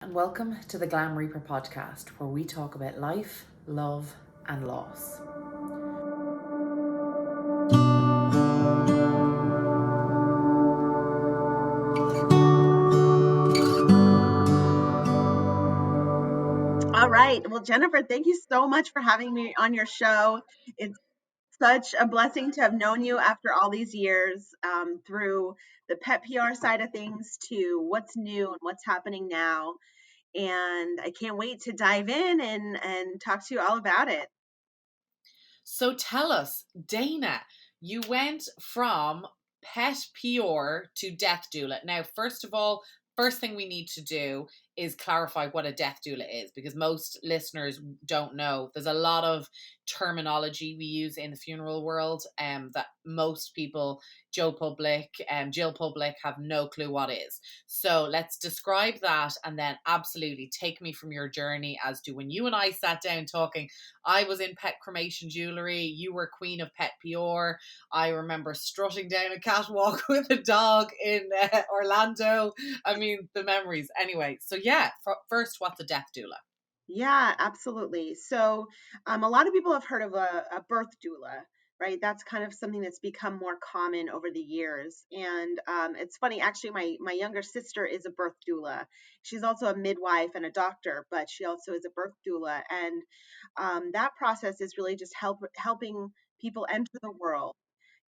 And welcome to the Glam Reaper podcast, where we talk about life, love, and loss. All right. Well, Jennifer, thank you so much for having me on your show. It's such a blessing to have known you after all these years, through the pet PR side of things to what's new and what's happening now. And I can't wait to dive in and talk to you all about it. So tell us, Dana, you went from pet PR to death doula. Now, first of all, first thing we need to do is clarify what a death doula is, because most listeners don't know. There's a lot of terminology we use in the funeral world that most people, Joe Public and Jill Public, have no clue what is. So let's describe that, and then absolutely take me from your journey as to when you and I sat down talking. I was in pet cremation jewelry. You were queen of pet PR. I remember strutting down a catwalk with a dog in Orlando. I mean, the memories. Anyway, so yeah, first, what's a death doula? Yeah, absolutely. So, a lot of people have heard of a birth doula, right? That's kind of something that's become more common over the years. And it's funny, actually, my younger sister is a birth doula. She's also a midwife and a doctor, but she also is a birth doula. And that process is really just helping people enter the world,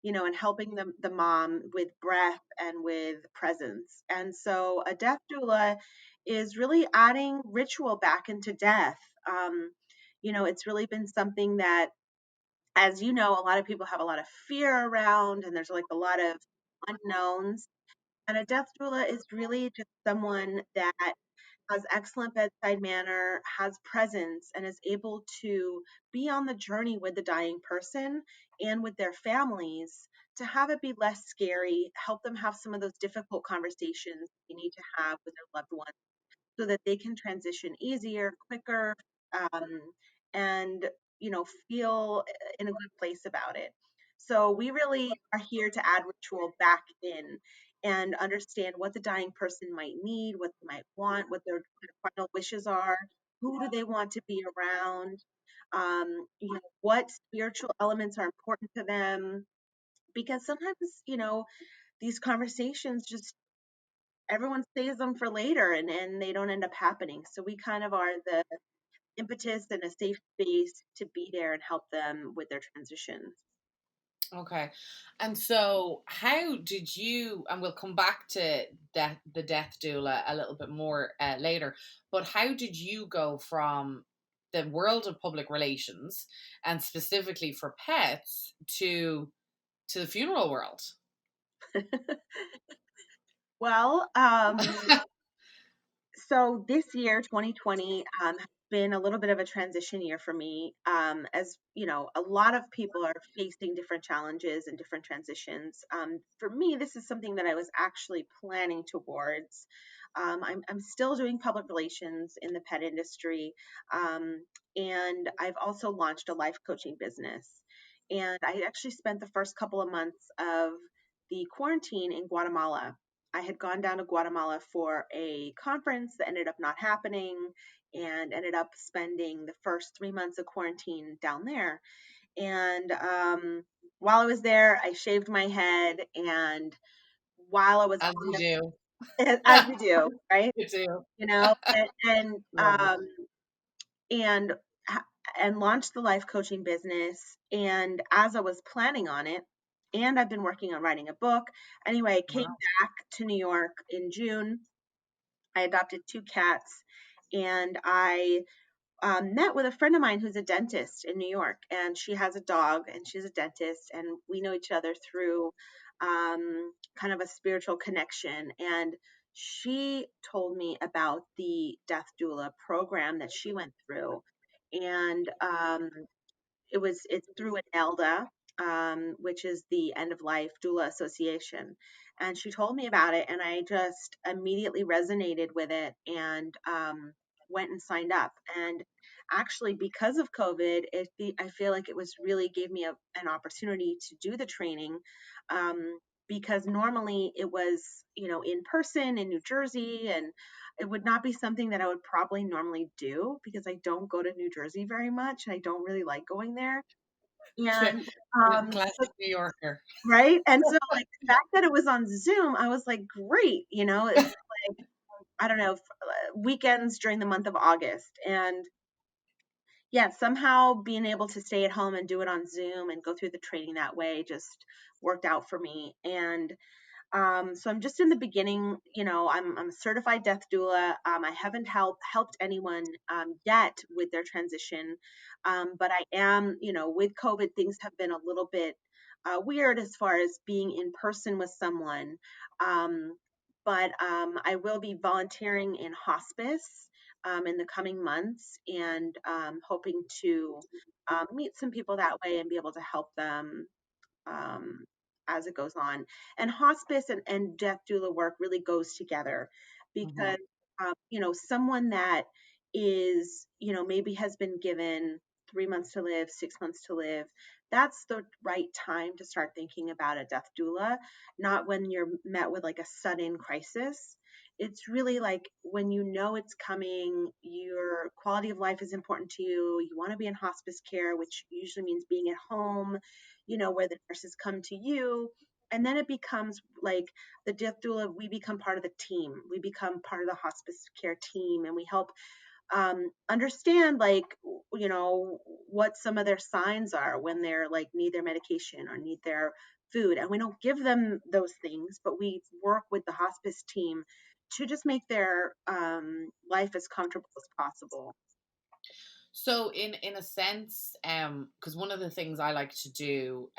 and helping the mom with breath and with presence. And so a death doula is really adding ritual back into death. It's really been something that, as you know, a lot of people have a lot of fear around, and there's like a lot of unknowns. And a death doula is really just someone that has excellent bedside manner, has presence, and is able to be on the journey with the dying person and with their families to have it be less scary, help them have some of those difficult conversations they need to have with their loved ones so that they can transition easier, quicker, um, and feel in a good place about it. So we really are here to add ritual back in and understand what the dying person might need, what they might want, what their kind of final wishes are, who do they want to be around, what spiritual elements are important to them. Because sometimes, these conversations just everyone saves them for later and they don't end up happening. So we kind of are the impetus and a safe space to be there and help them with their transitions. Okay. And so, how did you, and we'll come back to the death doula a little bit more later, but how did you go from the world of public relations and specifically for pets to the funeral world? Well, so this year, 2020, has been a little bit of a transition year for me. As you know, a lot of people are facing different challenges and different transitions. For me, this is something that I was actually planning towards. I'm still doing public relations in the pet industry, and I've also launched a life coaching business. And I actually spent the first couple of months of the quarantine in Guatemala. I had gone down to Guatemala for a conference that ended up not happening and ended up spending the first 3 months of quarantine down there. And while I was there, I shaved my head. And while I was As on you do. as you do, right? You do. You know, and and, Love it. um, and and launched the life coaching business. And as I was planning on it, and I've been working on writing a book. Anyway, I came Wow. back to New York in June. I adopted two cats, and I met with a friend of mine who's a dentist in New York, and she has a dog, and she's a dentist, and we know each other through kind of a spiritual connection. And she told me about the death doula program that she went through, and it's through an ELDA, which is the End of Life Doula Association. And she told me about it, and I just immediately resonated with it and went and signed up. And actually, because of COVID, I feel like it was really gave me an opportunity to do the training, um, because normally it was, in person in New Jersey, and it would not be something that I would probably normally do because I don't go to New Jersey very much. I don't really like going there. And Classic New Yorker. right. And so like the fact that it was on Zoom, I was like, great, it was like, I don't know, weekends during the month of August. And yeah, somehow being able to stay at home and do it on Zoom and go through the training that way just worked out for me. And so I'm just in the beginning. I'm a certified death doula. I haven't helped anyone yet with their transition, but I am. With COVID, things have been a little bit weird as far as being in person with someone. Um, but I will be volunteering in hospice in the coming months, and hoping to meet some people that way and be able to help them um, as it goes on. And hospice and death doula work really goes together Hmm. because, someone that is, maybe has been given 3 months to live, 6 months to live, that's the right time to start thinking about a death doula, not when you're met with like a sudden crisis. It's really like when it's coming, your quality of life is important to you. You want to be in hospice care, which usually means being at home, where the nurses come to you. And then it becomes like the death doula, we become part of the team. We become part of the hospice care team, and we help understand, like, what some of their signs are when they're like need their medication or need their food. And we don't give them those things, but we work with the hospice team to just make their life as comfortable as possible. So in a sense, because one of the things I like to do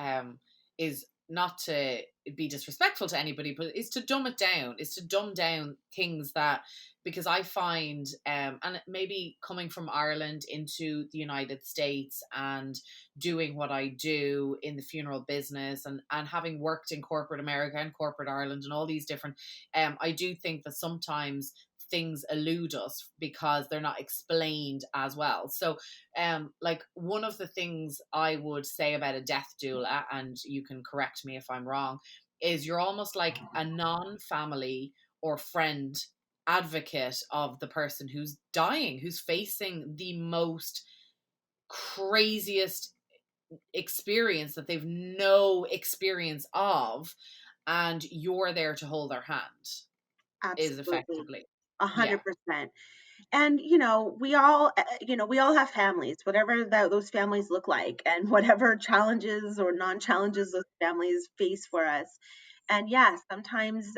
is not to be disrespectful to anybody, but is to dumb it down, is to dumb down things that, because I find, and maybe coming from Ireland into the United States and doing what I do in the funeral business, and having worked in corporate America and corporate Ireland and all these different, I do think that sometimes things elude us because they're not explained as well. So like one of the things I would say about a death doula, and you can correct me if I'm wrong, is you're almost like a non-family or friend advocate of the person who's dying, who's facing the most craziest experience that they've no experience of, and you're there to hold their hand, is Absolutely. effectively. A Yeah. 100%. And we all have families, whatever those families look like, and whatever challenges or non-challenges those families face for us. And yeah, sometimes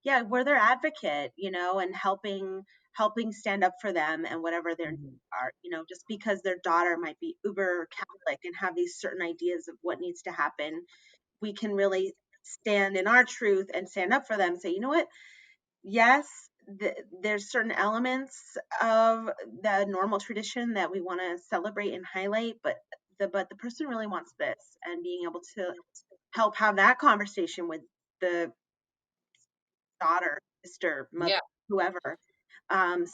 yeah, we're their advocate, and helping stand up for them and whatever their needs Mhm. are. Just because their daughter might be uber Catholic and have these certain ideas of what needs to happen, we can really stand in our truth and stand up for them and say, you know what, yes, there's certain elements of the normal tradition that we want to celebrate and highlight, but the person really wants this, and being able to help have that conversation with the daughter, sister, mother, Yeah. whoever,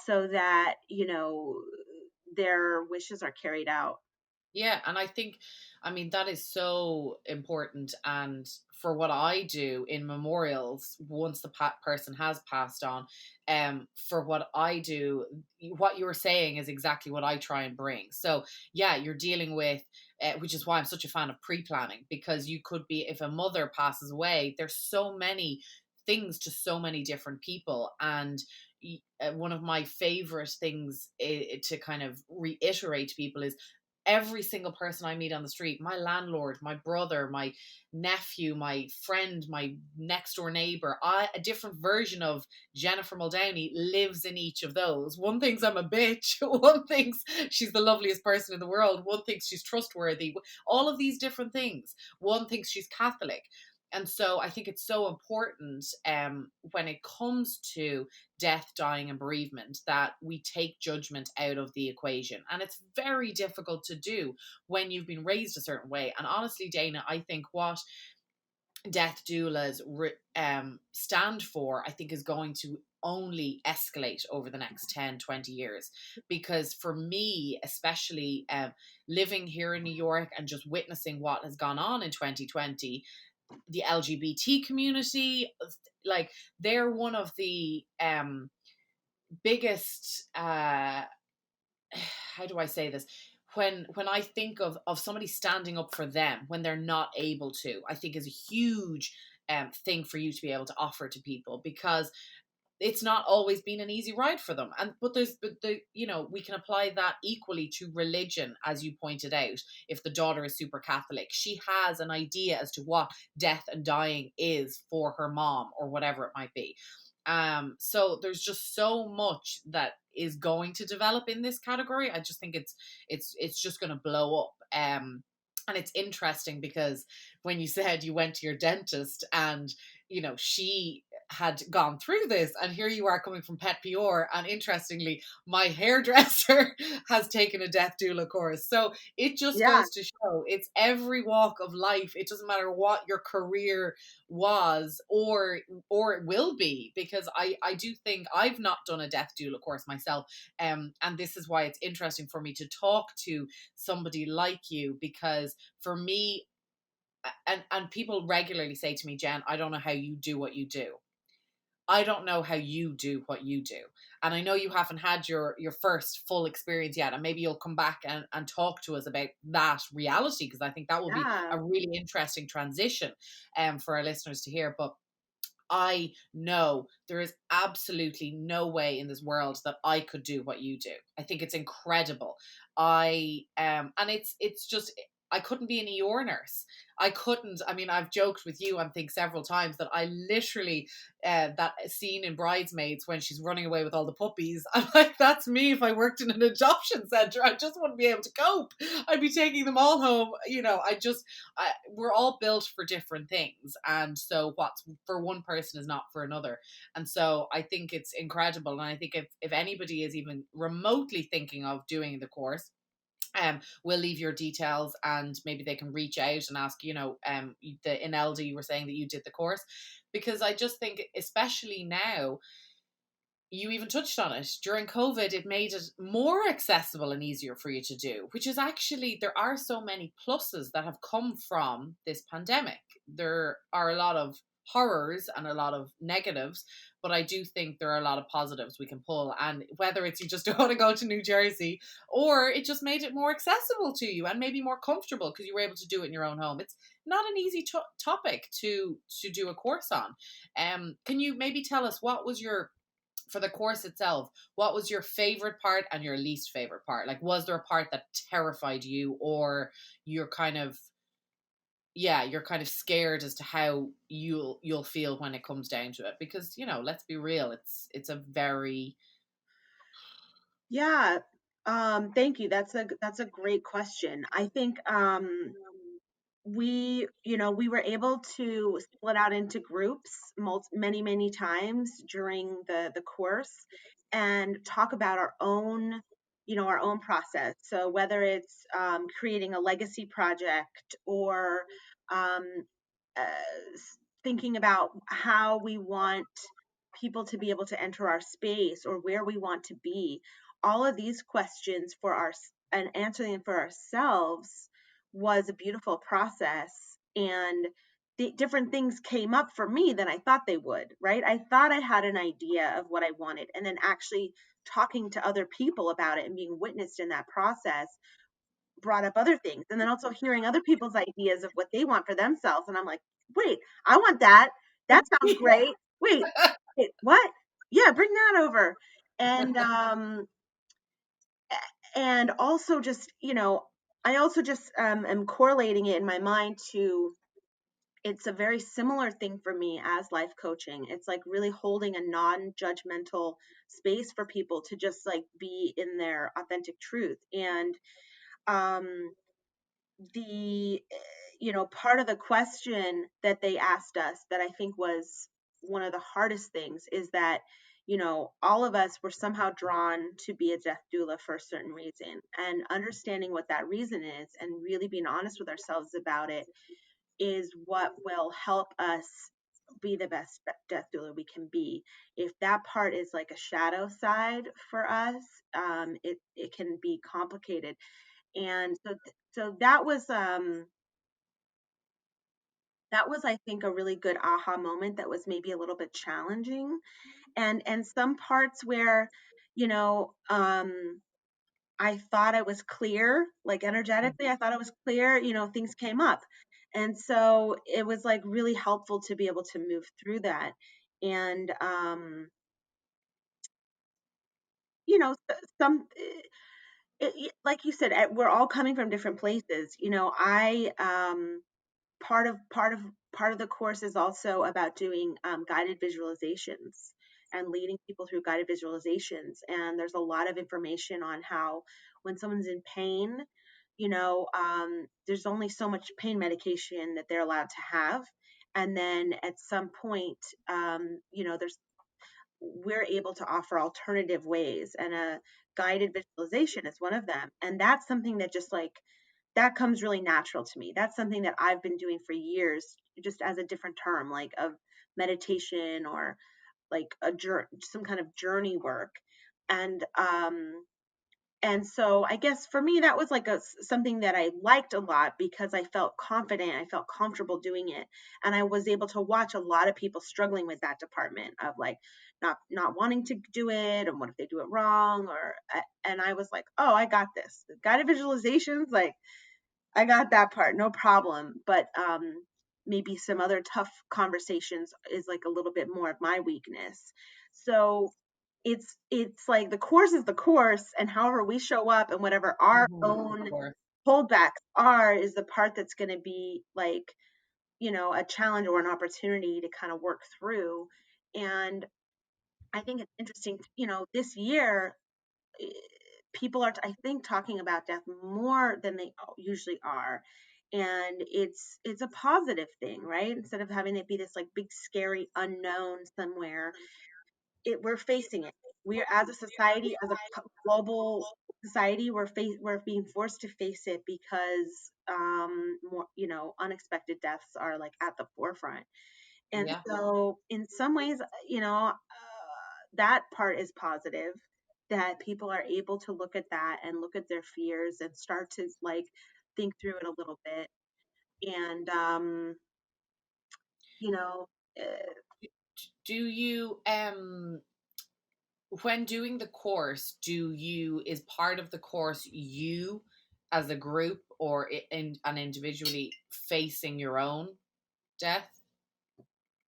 so that their wishes are carried out. Yeah, and I think, I mean, that is so important. And for what I do in memorials, once the person has passed on, for what I do, what you're saying is exactly what I try and bring. So yeah, you're dealing with, which is why I'm such a fan of pre-planning, because you could be, if a mother passes away, there's so many things to so many different people, and one of my favorite things to kind of reiterate to people is every single person I meet on the street, my landlord, my brother, my nephew, my friend, my next door neighbor, a different version of Jennifer Muldowney lives in each of those. One thinks I'm a bitch, one thinks she's the loveliest person in the world, one thinks she's trustworthy, all of these different things. One thinks she's Catholic. And so I think it's so important, when it comes to death, dying, and bereavement, that we take judgment out of the equation. And it's very difficult to do when you've been raised a certain way. And honestly, Dana, I think what death doulas stand for, I think, is going to only escalate over the next 10, 20 years. Because for me, especially living here in New York and just witnessing what has gone on in 2020, the LGBT community. Like, they're one of the biggest how do I say this? When I think of somebody standing up for them when they're not able to, I think is a huge thing for you to be able to offer to people, because it's not always been an easy ride for them. And but the we can apply that equally to religion, as you pointed out. If the daughter is super Catholic, she has an idea as to what death and dying is for her mom, or whatever it might be. So there's just so much that is going to develop in this category. I just think it's just going to blow up. And it's interesting because when you said you went to your dentist and she had gone through this, and here you are coming from Pet PR, and interestingly my hairdresser has taken a death doula course. So it just Yeah, goes to show it's every walk of life. It doesn't matter what your career was or it will be, because I do think I've not done a death doula course myself, and this is why it's interesting for me to talk to somebody like you, because for me, and people regularly say to me, Jen, I don't know how you do what you do. I don't know how you do what you do. And I know you haven't had your first full experience yet. And maybe you'll come back and talk to us about that reality, because I think that will be yeah, a really interesting transition for our listeners to hear. But I know there is absolutely no way in this world that I could do what you do. I think it's incredible. And it's just, I couldn't be an ER nurse. I couldn't. I mean, I've joked with you, I think, several times that I literally, that scene in Bridesmaids when she's running away with all the puppies, I'm like, that's me if I worked in an adoption center. I just wouldn't be able to cope. I'd be taking them all home. We're all built for different things, and so what's for one person is not for another. And so I think it's incredible, and I think if anybody is even remotely thinking of doing the course, we'll leave your details, and maybe they can reach out and ask, the in Elda, you were saying that you did the course, because I just think, especially now, you even touched on it, during COVID, it made it more accessible and easier for you to do, which is actually, there are so many pluses that have come from this pandemic. There are a lot of horrors and a lot of negatives, but I do think there are a lot of positives we can pull. And whether it's you just don't want to go to New Jersey, or it just made it more accessible to you and maybe more comfortable because you were able to do it in your own home. It's not an easy topic to do a course on. Can you maybe tell us, what was your, for the course itself, what was your favorite part and your least favorite part? Like, was there a part that terrified you, or you're kind of, yeah, you're kind of scared as to how you'll feel when it comes down to it? Because, let's be real, it's a very, yeah. Thank you. That's a great question. I think we were able to split out into groups many times during the course, and talk about our own process. So whether it's creating a legacy project, or um, thinking about how we want people to be able to enter our space, or where we want to be, all of these questions for our and answering them for ourselves was a beautiful process. And the different things came up for me than I thought they would, right? I thought I had an idea of what I wanted, and then actually talking to other people about it and being witnessed in that process brought up other things. And then also hearing other people's ideas of what they want for themselves. And I'm like, wait, I want that. That sounds great. Wait, what? Yeah, bring that over. And also just, I also just am correlating it in my mind to, it's a very similar thing for me as life coaching. It's like really holding a non-judgmental space for people to just like be in their authentic truth. And um the part of the question that they asked us that I think was one of the hardest things is that all of us were somehow drawn to be a death doula for a certain reason, and understanding what that reason is and really being honest with ourselves about it is what will help us be the best death doula we can be. If that part is like a shadow side for us, it can be complicated. And so that was that was, I think, a really good aha moment that was maybe a little bit challenging. And some parts where, you know, I thought I was clear, like energetically, I thought I was clear, things came up. And so it was like really helpful to be able to move through that. And, some, like you said, we're all coming from different places. Part of part of part of the course is also about doing guided visualizations and leading people through guided visualizations. And there's a lot of information on how when someone's in pain, there's only so much pain medication that they're allowed to have. And then at some point, there's we're able to offer alternative ways, and a guided visualization is one of them. And that's something that just like that comes really natural to me. That's something that I've been doing for years, just as a different term, like of meditation, or like some kind of journey work. And so I guess for me that was like something that I liked a lot, because I felt confident, I felt comfortable doing it, and I was able to watch a lot of people struggling with that department of like not wanting to do it, and what if they do it wrong, and I was like, oh, I got this. The guided visualizations, like I got that part, no problem. But maybe some other tough conversations is like a little bit more of my weakness. So it's like the course is the course, and however we show up and whatever our Of own course. holdbacks are is the part that's going to be like, a challenge or an opportunity to kind of work through. And I think it's interesting, this year, eh, people are, I think, talking about death more than they usually are. And it's a positive thing, right? Instead of having it be this like big scary unknown somewhere, we're facing it. We're, as a society, as a global society, we're being forced to face it, because more, unexpected deaths are like at the forefront. And Yeah. so in some ways, that part is positive, that people are able to look at that and look at their fears and start to like think through it a little bit. And you know uh, Do you when doing the course, is part of the course you as a group, or and individually facing your own death?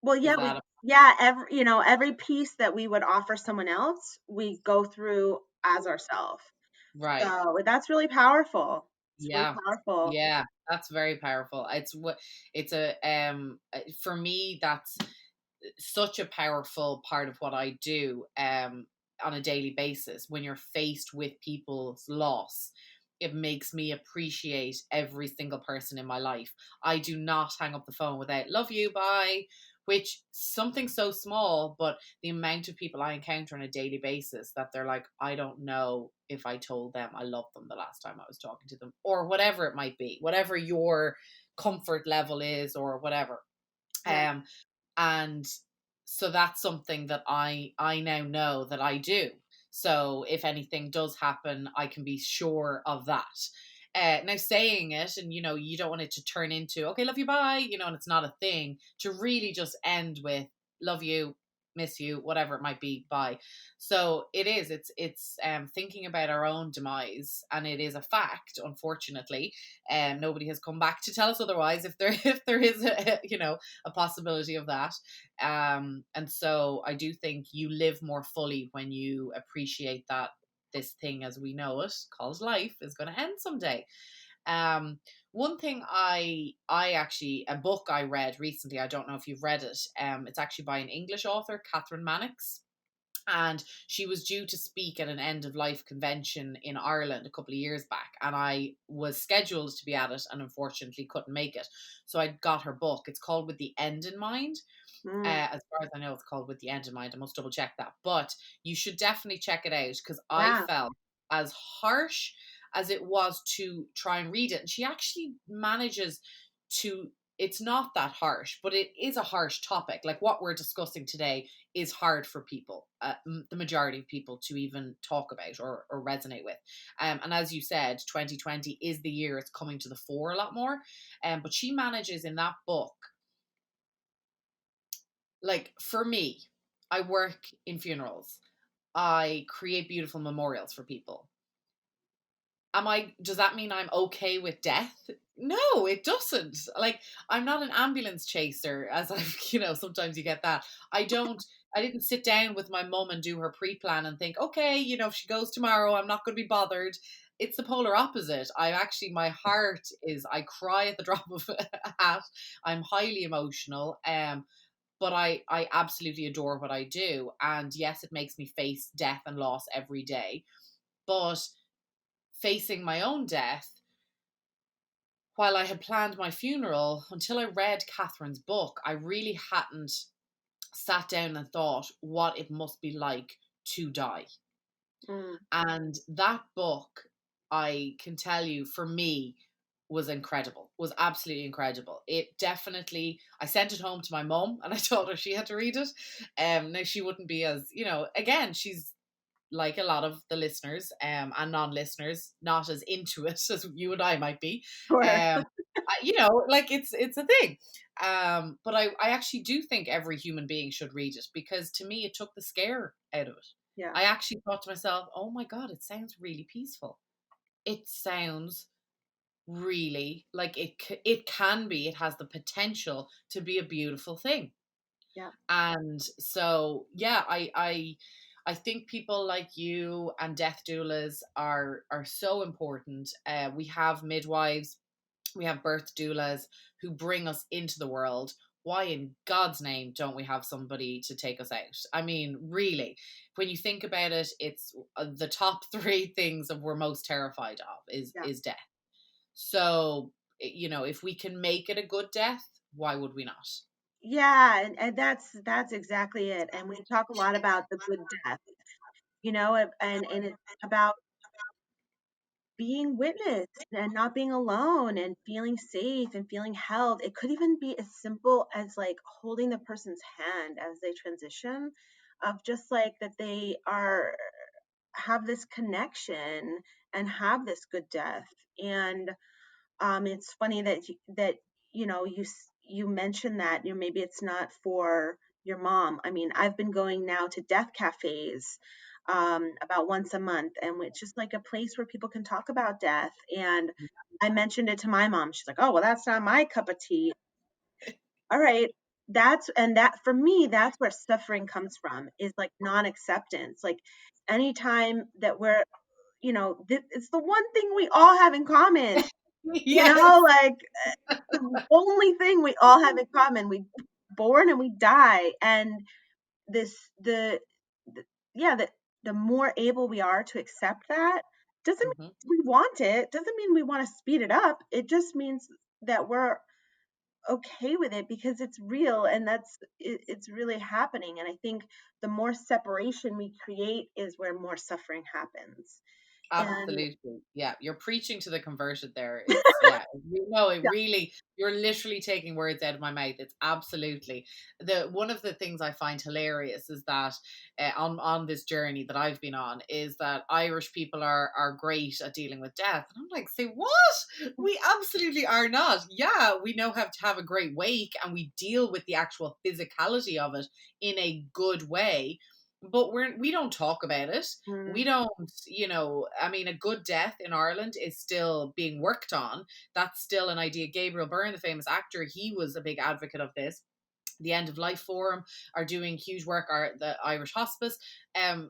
well, Is yeah, that every piece that we would offer someone else, we go through as ourselves. right? So that's really powerful. It's really Yeah. powerful. Yeah, that's very powerful. It's a for me, that's such a powerful part of what I do on a daily basis. When you're faced with people's loss, it makes me appreciate every single person in my life. I do not hang up the phone without love you, bye, which something so small, but the amount of people I encounter on a daily basis that they're like, I don't know if I told them I loved them the last time I was talking to them, or whatever it might be, whatever your comfort level is, or whatever. Yeah. Um, and so that's something that I now know that I do. So if anything does happen, I can be sure of that. Now saying it, and you don't want it to turn into okay, love you, bye, and it's not a thing. To really just end with love you, miss you, whatever it might be, bye. So it's thinking about our own demise, and it is a fact, unfortunately. Nobody has come back to tell us otherwise. If there if there is a possibility of that. And so I do think you live more fully when you appreciate that this thing as we know it, called life, is going to end someday. Um, One thing I actually, a book I read recently, I don't know if you've read it. It's actually by an English author, Catherine Mannix, and she was due to speak at an end of life convention in Ireland a couple of years back, and I was scheduled to be at it and unfortunately couldn't make it. So I got her book. It's called With the End in Mind. Mm, As far as I know, it's called With the End in Mind. I must double check that, but you should definitely check it out, because I yeah. felt as harsh as it was to try and read it, and she actually manages to. It's not that harsh, but it is a harsh topic. Like what we're discussing today is hard for people, the majority of people, to even talk about or resonate with. And as you said, 2020 is the year it's coming to the fore a lot more. But she manages in that book like for me, I work in funerals. I create beautiful memorials for people. Does that mean I'm okay with death? No, it doesn't. Like, I'm not an ambulance chaser, as I've, sometimes you get that. I didn't sit down with my mum and do her pre-plan and think, okay, if she goes tomorrow, I'm not going to be bothered. It's the polar opposite. My heart is, I cry at the drop of a hat. I'm highly emotional. But I absolutely adore what I do. And yes, it makes me face death and loss every day. But facing my own death, while I had planned my funeral, until I read Catherine's book, I really hadn't sat down and thought what it must be like to die. Mm. And that book, I can tell you, for me, was incredible, was absolutely incredible. It definitely, I sent it home to my mum and I told her she had to read it. Now she wouldn't be as, again, she's like a lot of the listeners and non-listeners, not as into it as you and I might be. Sure. Like it's a thing. But I actually do think every human being should read it, because to me it took the scare out of it. Yeah. I actually thought to myself, oh my God, it sounds really peaceful. It sounds really like it can be, it has the potential to be a beautiful thing. Yeah. And so, yeah, I think people like you and death doulas are so important. We have midwives, we have birth doulas who bring us into the world. Why in God's name don't we have somebody to take us out? I mean, really, when you think about it, it's the top three things that we're most terrified of Yeah. is death. So, if we can make it a good death, why would we not? Yeah, and that's exactly it. And we talk a lot about the good death, and it's about being witnessed and not being alone and feeling safe and feeling held. It could even be as simple as like holding the person's hand as they transition, of just like that they are have this connection and have this good death. And it's funny that you mentioned that maybe it's not for your mom. I mean, I've been going now to death cafes about once a month, and it's just like a place where people can talk about death. And I mentioned it to my mom. She's like, "Oh, well, that's not my cup of tea." All right, that for me, that's where suffering comes from, is like non-acceptance. Like anytime that we're, it's the one thing we all have in common. Yes. Like the only thing we all have in common. We born and we die, and this the yeah the more able we are to accept that, doesn't Hmm. mean we want it, doesn't mean we want to speed it up. It just means that we're okay with it because it's real, and it's really happening. And I think the more separation we create is where more suffering happens. And Absolutely. Yeah. You're preaching to the converted there. It's, yeah. No, it yeah, really, you're literally taking words out of my mouth. It's absolutely one of the things I find hilarious is that on this journey that I've been on is that Irish people are great at dealing with death. And I'm like, say what? We absolutely are not. Yeah. We know how to have a great wake and we deal with the actual physicality of it in a good way, but we don't talk about it. We mm, don't, I mean, a good death in Ireland is still being worked on. That's still an idea. Gabriel Byrne, the famous actor, he was a big advocate of this. The End of Life Forum are doing huge work. The Irish Hospice.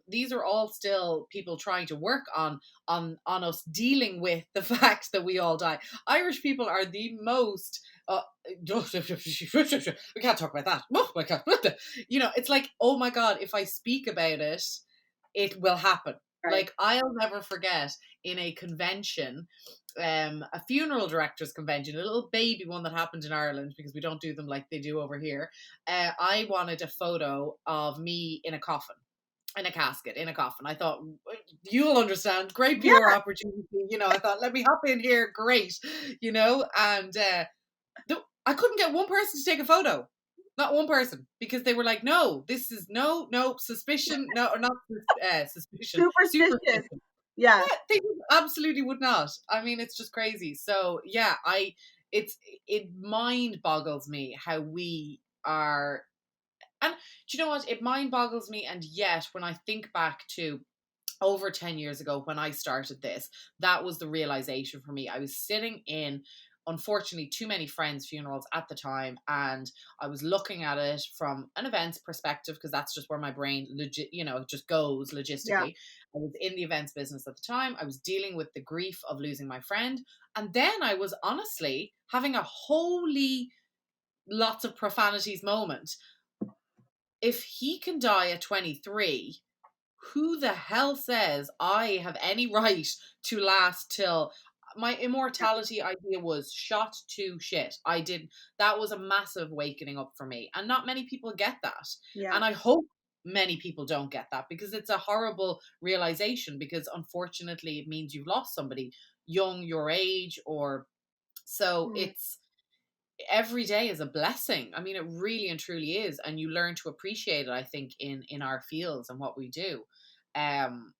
These are all still people trying to work on us dealing with the fact that we all die. Irish people are the most. We can't talk about that. Oh my God. It's like, oh my God, if I speak about it, it will happen. right. Like, I'll never forget in a convention, a funeral directors convention, a little baby one that happened in Ireland because we don't do them like they do over here. I wanted a photo of me in a coffin, in a casket, in a coffin. I thought, you'll understand, great Yeah. PR opportunity. I thought, let me hop in here, great, and I couldn't get one person to take a photo. Not one person, because they were like, no, this is no, suspicion, no, or not suspicion, Superstitious. superstition. Yeah. Yeah, they absolutely would not. I mean, it's just crazy. So yeah, it mind boggles me how we are. And do you know what? It mind boggles me. And yet, when I think back to over 10 years ago when I started this, that was the realization for me. I was sitting in, unfortunately, too many friends' funerals at the time, and I was looking at it from an events perspective because that's just where my brain just goes Yeah. logistically. I was in the events business at the time. I was dealing with the grief of losing my friend, and then I was honestly having a holy lots of profanities moment. If he can die at 23, who the hell says I have any right to last till my Yeah. immortality idea was shot to shit. That was a massive wakening up for me. And not many people get that. Yeah. And I hope many people don't get that because it's a horrible realization because unfortunately it means you've lost somebody young your age or so Mm. it's every day is a blessing. I mean, it really and truly is, and you learn to appreciate it. I think in our fields and what we do, um,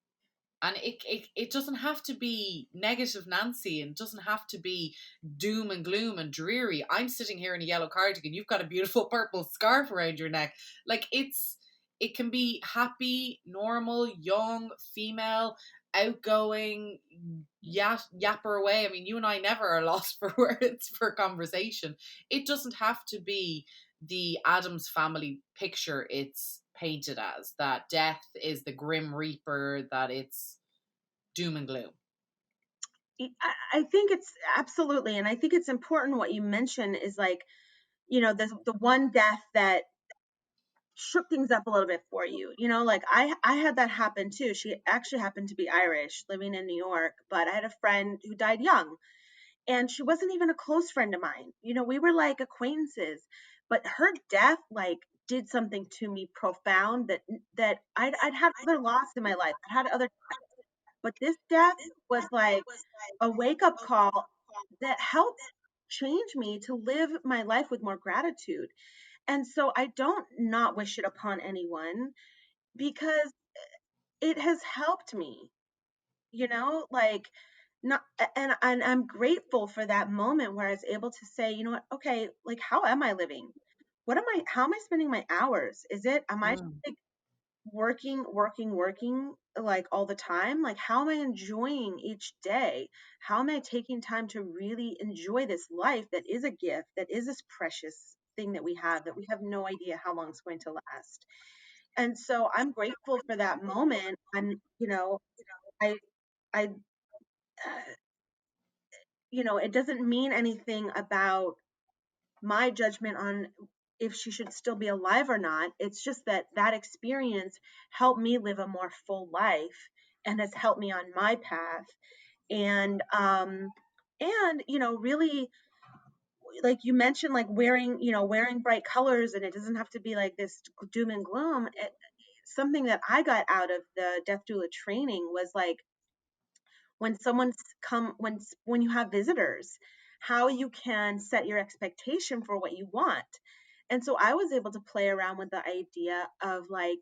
and it doesn't have to be negative Nancy, and doesn't have to be doom and gloom and dreary. I'm sitting here in a yellow cardigan. You've got a beautiful purple scarf around your neck. Like it can be happy, normal, young, female, outgoing, yapper away. I mean, you and I never are lost for words for conversation. It doesn't have to be the Addams family picture it's painted as, that death is the grim reaper, that it's doom and gloom. I think it's absolutely, and I think it's important what you mentioned is like, the one death that shook things up a little bit for you. Like I had that happen too. She actually happened to be Irish, living in New York, but I had a friend who died young, and she wasn't even a close friend of mine. We were like acquaintances, but her death like did something to me profound that I'd had other loss in my life. I had other, but this death was like a wake up call that helped change me to live my life with more gratitude. And so I don't not wish it upon anyone because it has helped me, like not and I'm grateful for that moment where I was able to say, you know what, okay, like how am I living? How am I spending my hours? Am I Mm. like working like all the time? Like how am I enjoying each day? How am I taking time to really enjoy this life that is a gift, that is this precious thing that we have no idea how long it's going to last. And so I'm grateful for that moment. I I it doesn't mean anything about my judgment on if she should still be alive or not. It's just that that experience helped me live a more full life and has helped me on my path. And really, like you mentioned, like wearing bright colors, and it doesn't have to be like this doom and gloom. Something that I got out of the death doula training was like when someone's come when you have visitors, how you can set your expectation for what you want. And so I was able to play around with the idea of like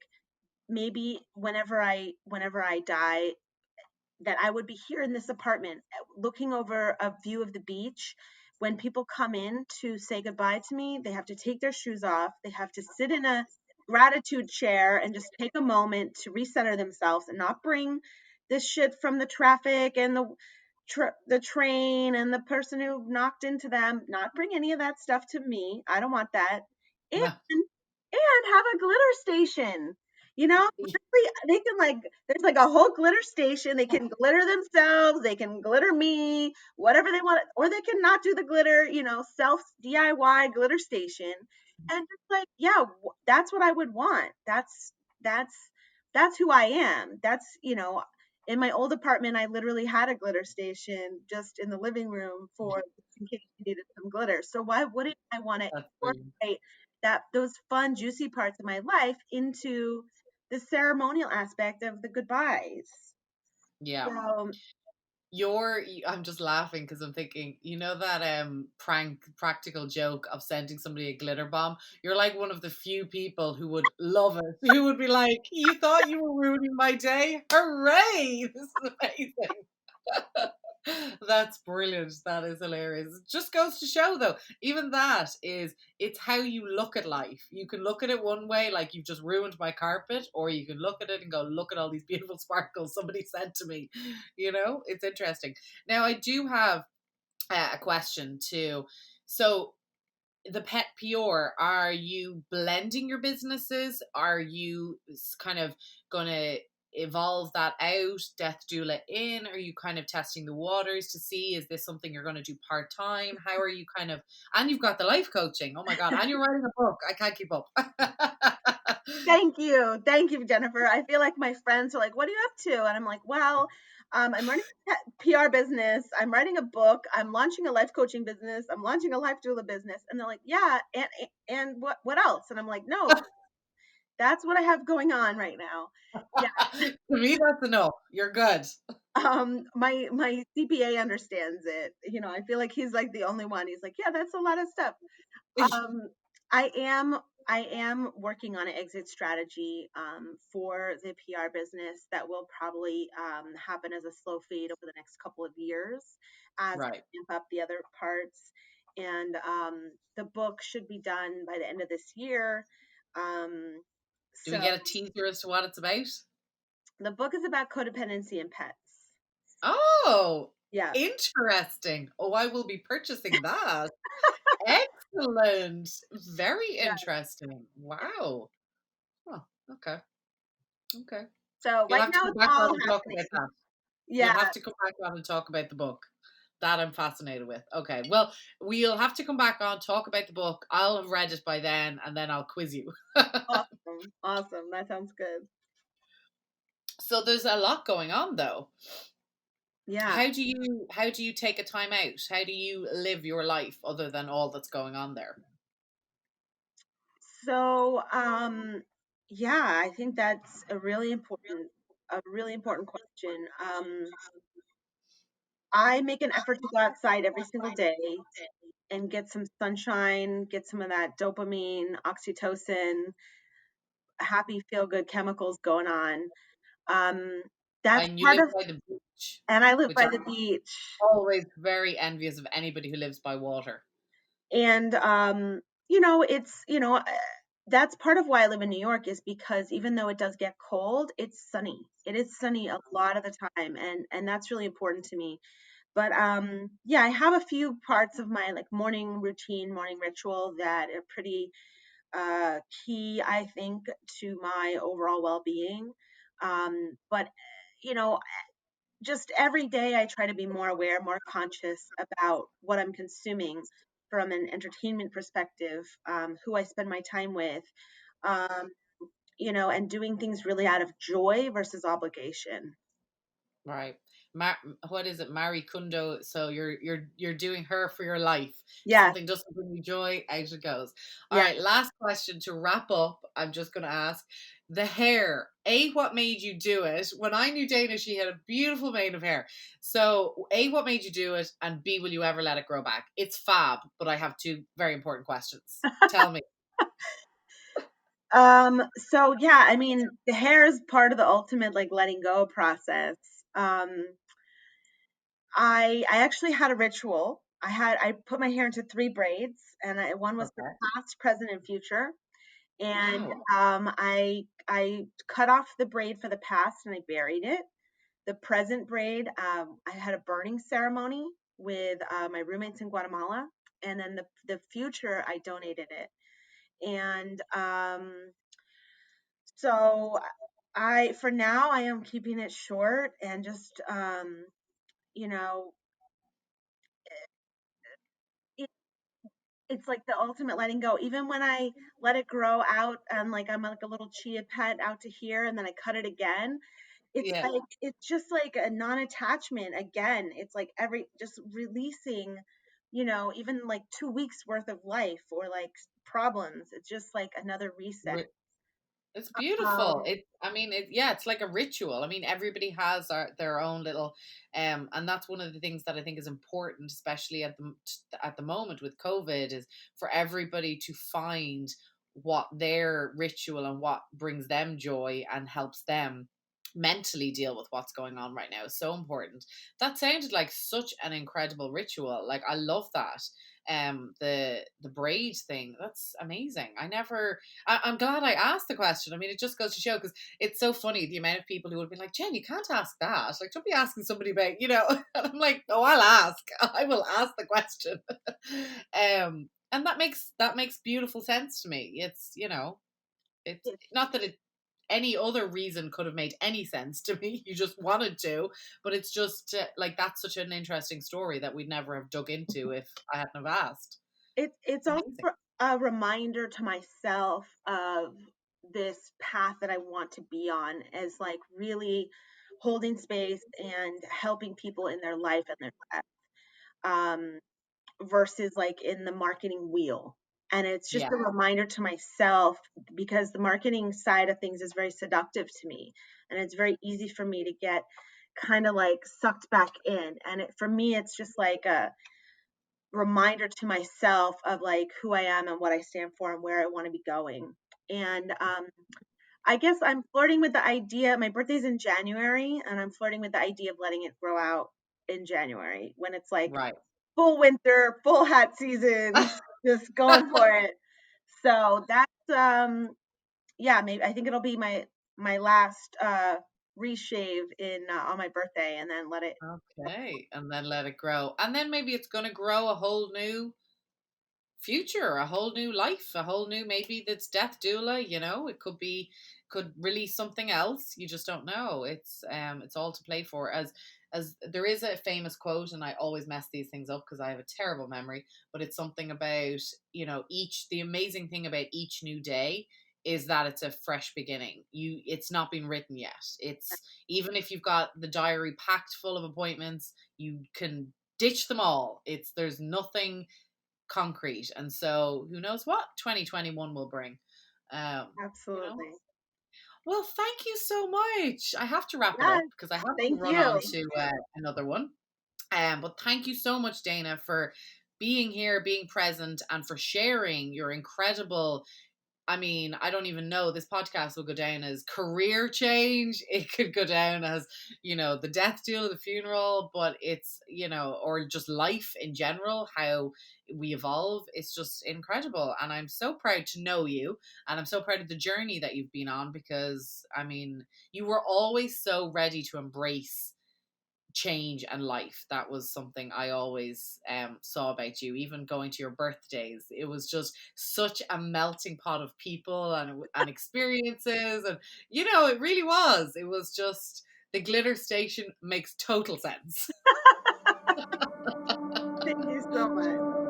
maybe whenever I die, that I would be here in this apartment looking over a view of the beach. When people come in to say goodbye to me, they have to take their shoes off. They have to sit in a gratitude chair and just take a moment to recenter themselves and not bring this shit from the traffic and the train and the person who knocked into them. Not bring any of that stuff to me. I don't want that. And Yeah. and have a glitter station. Literally, they can like there's like a whole glitter station. They can glitter themselves, they can glitter me, whatever they want, or they can not do the glitter, self DIY glitter station. And just like, yeah, that's what I would want. That's that's who I am. In my old apartment, I literally had a glitter station just in the living room for in case you needed some glitter. So why wouldn't I want to That's brilliant. incorporate those fun, juicy parts of my life into the ceremonial aspect of the goodbyes? Yeah. So I'm just laughing because I'm thinking, that prank practical joke of sending somebody a glitter bomb. You're like one of the few people who would love it. Who would be like, "You thought you were ruining my day? Hooray! This is amazing." that's brilliant. That is hilarious. It just goes to show, though, even that is, it's how you look at life. You can look at it one way, like you've just ruined my carpet, or you can look at it and go, look at all these beautiful sparkles somebody sent to me. It's interesting. Now, I do have a question too. So, the pet PR, are you blending your businesses? Are you kind of going to evolve that out, death doula in? Are you kind of testing the waters to see, is this something you're going to do part time? How are you kind of, and you've got the life coaching. Oh my God. And you're writing a book. I can't keep up. Thank you. Thank you, Jennifer. I feel like my friends are like, what are you up to? And I'm like, well, I'm running a PR business. I'm writing a book. I'm launching a life coaching business. I'm launching a life doula business. And they're like, yeah. And what else? And I'm like, no, that's what I have going on right now. Yeah. To me, that's enough. You're good. My CPA understands it. I feel like he's like the only one. He's like, yeah, that's a lot of stuff. Um, I am working on an exit strategy for the PR business that will probably happen as a slow fade over the next couple of years as I Right. ramp up the other parts. And the book should be done by the end of this year. Um, Do we so get a teaser as to what it's about? the book is about codependency and pets. Oh, Yes. interesting. Oh, I will be purchasing that. Excellent. Very Yeah. interesting. Wow. Oh, okay. Okay. So You'll right have to now come it's back all on and talk about happening. that. You'll Yeah. have to come back on and talk about the book. That I'm fascinated with. Okay. Well, we'll have to come back on, talk about the book. I'll have read it by then, and then I'll quiz you. Awesome. Awesome. That sounds good. So there's a lot going on, though. Yeah. How do you take a time out? How do you live your life other than all that's going on there? So, yeah, I think that's a really important question. I make an effort to go outside every single day and get some sunshine, get some of that dopamine, oxytocin, happy feel good chemicals going on. Um, that's And you part live of, by the beach, and I live which by I'm the beach. always very envious of anybody who lives by water. And that's part of why I live in New York is because even though it does get cold, it's sunny. It is sunny a lot of the time, and that's really important to me. But yeah, I have a few parts of my like morning routine, morning ritual that are pretty key, I think, to my overall well-being. But you know, just every day I try to be more aware, more conscious about what I'm consuming from an entertainment perspective, who I spend my time with, um, and doing things really out of joy versus obligation. Right. What is it? Marie Kondo. So you're doing her for your life. Yes, Something doesn't bring you joy, out it goes. All yeah. right. Last question to wrap up. I'm just going to ask the hair. A, what made you do it? When I knew Dana, she had a beautiful mane of hair. So A, what made you do it? And B, will you ever let it grow back? It's fab, but I have two very important questions. Tell me. So yeah, I mean, the hair is part of the ultimate like letting go process. Um, I actually had a ritual. I put my hair into three braids, and one was for Okay. past, present, and future. And Wow. I cut off the braid for the past and I buried it. The present braid, I had a burning ceremony with my roommates in Guatemala, and then the future, I donated it. And so I for now I am keeping it short and just you know it, it's like the ultimate letting go. Even when I let it grow out and like I'm like a little chia pet out to here and then I cut it again, Yeah. it's just like a non-attachment again. It's like every just releasing, even like 2 weeks worth of life or like problems. It's just like another reset. It's beautiful. Um, Yeah, it's like a ritual. I mean, everybody has their own little, and that's one of the things that I think is important, especially at the moment with COVID, is for everybody to find what their ritual and what brings them joy and helps them. mentally deal with what's going on right now is so important. That sounded like such an incredible ritual. Like, I love that. The braid thing, that's amazing. I'm glad I asked the question. I mean, it just goes to show, because it's so funny the amount of people who would be like, Jen, you can't ask that, like, don't be asking somebody about, and I'm like, oh, I'll ask. I will ask the question. And that makes beautiful sense to me. It's not that it any other reason could have made any sense to me. You just wanted to, but it's just like, that's such an interesting story that we'd never have dug into if I hadn't have asked. It's also Amazing. a reminder to myself of this path that I want to be on, as like really holding space and helping people in their life and their death, um, versus like in the marketing wheel. And it's just Yeah. a reminder to myself, because the marketing side of things is very seductive to me, and it's very easy for me to get kind of like sucked back in. And for me, it's just like a reminder to myself of like who I am and what I stand for and where I want to be going. And I guess I'm flirting with the idea. My birthday's in January, and I'm flirting with the idea of letting it grow out in January when it's like Right. full winter, full hat seasons, just going for it. So that's yeah, maybe I think it'll be my last reshave in on my birthday, and then let it. Okay. And then let it grow. And then maybe it's going to grow a whole new future, a whole new life, a whole new, maybe that's death doula, it could release something else. You just don't know. It's all to play for. As there is a famous quote, and I always mess these things up because I have a terrible memory, but it's something about, each the amazing thing about each new day is that it's a fresh beginning. It's not been written yet. It's, even if you've got the diary packed full of appointments, you can ditch them all. There's nothing concrete. And so who knows what 2021 will bring. You know. Absolutely. Well, thank you so much. I have to wrap it Yes, up because I have to thank run on you. to another one. But thank you so much, Dana, for being here, being present, and for sharing your incredible, I mean, I don't even know. This podcast will go down as career change. It could go down as, the death deal, the funeral, but it's, or just life in general, how we evolve. It's just incredible. And I'm so proud to know you. And I'm so proud of the journey that you've been on, because, I mean, you were always so ready to embrace change and life. That was something I always saw about you. Even going to your birthdays, it was just such a melting pot of people and experiences, and it really was. It was just, the glitter station makes total sense. Thank you so much.